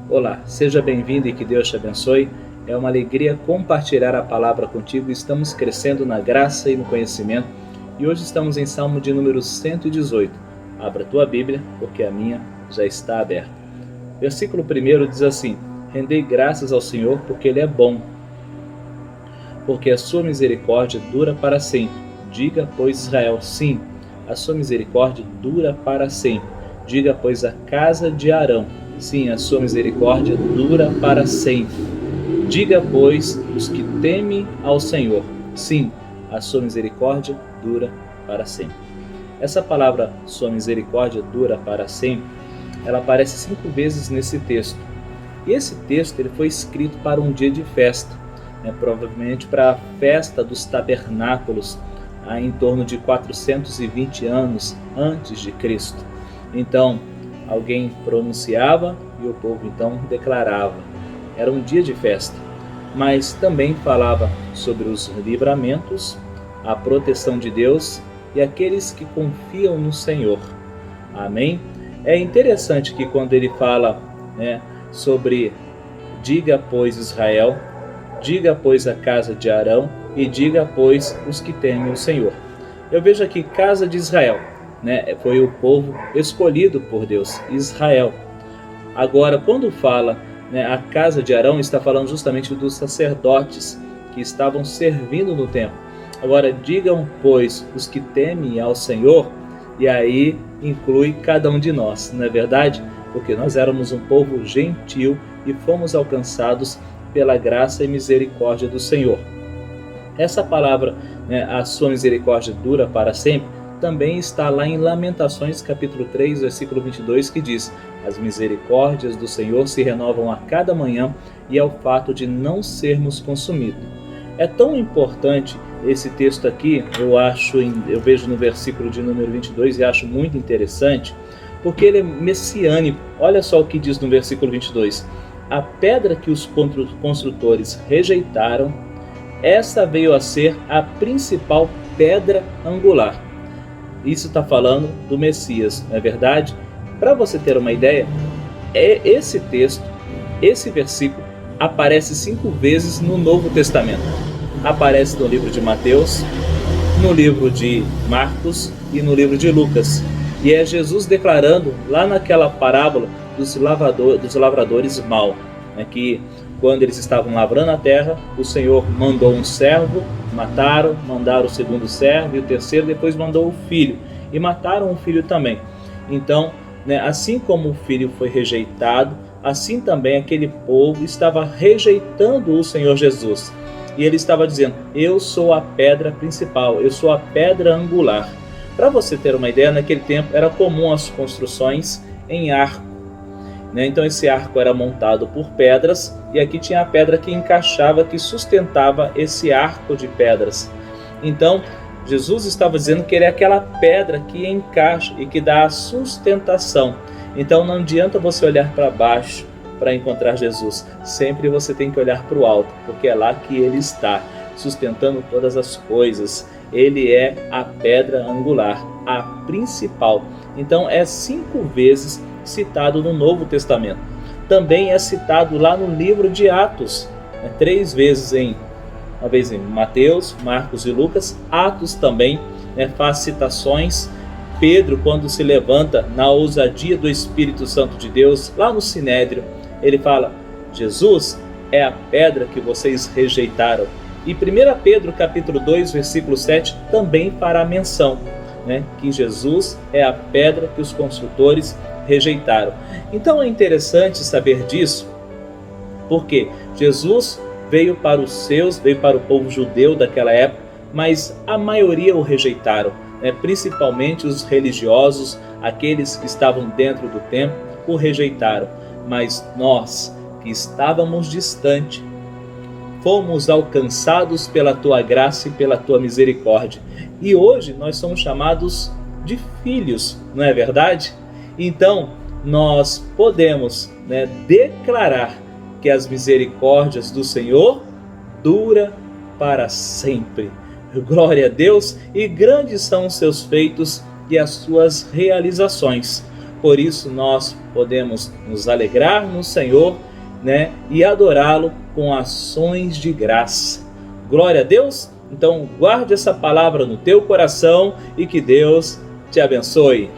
Olá, seja bem-vindo e que Deus te abençoe. É uma alegria compartilhar a palavra contigo. Estamos crescendo na graça e no conhecimento e hoje estamos em Salmo de número 118. Abra a tua Bíblia, porque a minha já está aberta. Versículo 1 diz assim: Rendei graças ao Senhor porque Ele é bom, porque a sua misericórdia dura para sempre. Diga, pois, Israel, sim, a sua misericórdia dura para sempre. Diga, pois, a casa de Arão, sim, a sua misericórdia dura para sempre. Diga, pois, os que temem ao Senhor, sim, a sua misericórdia dura para sempre. Essa palavra, sua misericórdia dura para sempre, ela aparece 5 vezes nesse texto. E esse texto ele foi escrito para um dia de festa, provavelmente para a festa dos tabernáculos, em torno de 420 anos antes de Cristo. Então, alguém pronunciava e o povo então declarava. Era um dia de festa, mas também falava sobre os livramentos, a proteção de Deus e aqueles que confiam no Senhor. Amém? É interessante que quando ele fala sobre diga, pois, Israel, diga, pois, a casa de Arão e diga, pois, os que temem o Senhor. Eu vejo aqui casa de Israel, foi o povo escolhido por Deus, Israel. Agora, quando fala a casa de Arão, está falando justamente dos sacerdotes que estavam servindo no templo. Agora, digam, pois, os que temem ao Senhor, e aí inclui cada um de nós, não é verdade? Porque nós éramos um povo gentil e fomos alcançados pela graça e misericórdia do Senhor. Essa palavra, a sua misericórdia dura para sempre, também está lá em Lamentações capítulo 3, versículo 22, que diz: as misericórdias do Senhor se renovam a cada manhã, e é o fato de não sermos consumidos. É tão importante esse texto aqui, eu vejo no versículo de número 22 e acho muito interessante, porque ele é messiânico. Olha só o que diz no versículo 22. A pedra que os construtores rejeitaram, essa veio a ser a principal pedra angular. Isso está falando do Messias, não é verdade? Para você ter uma ideia, esse texto, esse versículo, aparece 5 vezes no Novo Testamento. Aparece no livro de Mateus, no livro de Marcos e no livro de Lucas. E é Jesus declarando lá naquela parábola dos lavradores mau, que quando eles estavam lavrando a terra, o Senhor mandou um servo, mandaram o segundo servo e o terceiro, depois mandou o filho, e mataram o filho também. Então, assim como o filho foi rejeitado, assim também aquele povo estava rejeitando o Senhor Jesus. E ele estava dizendo: eu sou a pedra principal, eu sou a pedra angular. Para você ter uma ideia, naquele tempo era comum as construções em arco. Então esse arco era montado por pedras, e aqui tinha a pedra que encaixava, que sustentava esse arco de pedras. Então Jesus estava dizendo que ele é aquela pedra que encaixa e que dá a sustentação. Então não adianta você olhar para baixo para encontrar Jesus. Sempre você tem que olhar para o alto, porque é lá que ele está, sustentando todas as coisas. Ele é a pedra angular, a principal. Então é 5 vezes citado no Novo Testamento. Também é citado lá no livro de Atos, 3 vezes uma vez em Mateus, Marcos e Lucas. Atos também faz citações. Pedro, quando se levanta na ousadia do Espírito Santo de Deus, lá no Sinédrio, ele fala: Jesus é a pedra que vocês rejeitaram. E 1 Pedro capítulo 2, versículo 7 também fará menção, que Jesus é a pedra que os construtores rejeitaram. Então é interessante saber disso, porque Jesus veio para os seus, veio para o povo judeu daquela época, mas a maioria o rejeitaram, principalmente os religiosos, aqueles que estavam dentro do templo, o rejeitaram. Mas nós, que estávamos distante, fomos alcançados pela tua graça e pela tua misericórdia. E hoje nós somos chamados de filhos, não é verdade? Então nós podemos declarar que as misericórdias do Senhor duram para sempre. Glória a Deus, e grandes são os seus feitos e as suas realizações. por isso nós podemos nos alegrar no Senhor, né, e adorá-lo com ações de graça. Glória a Deus! Então guarde essa palavra no teu coração e que Deus te abençoe.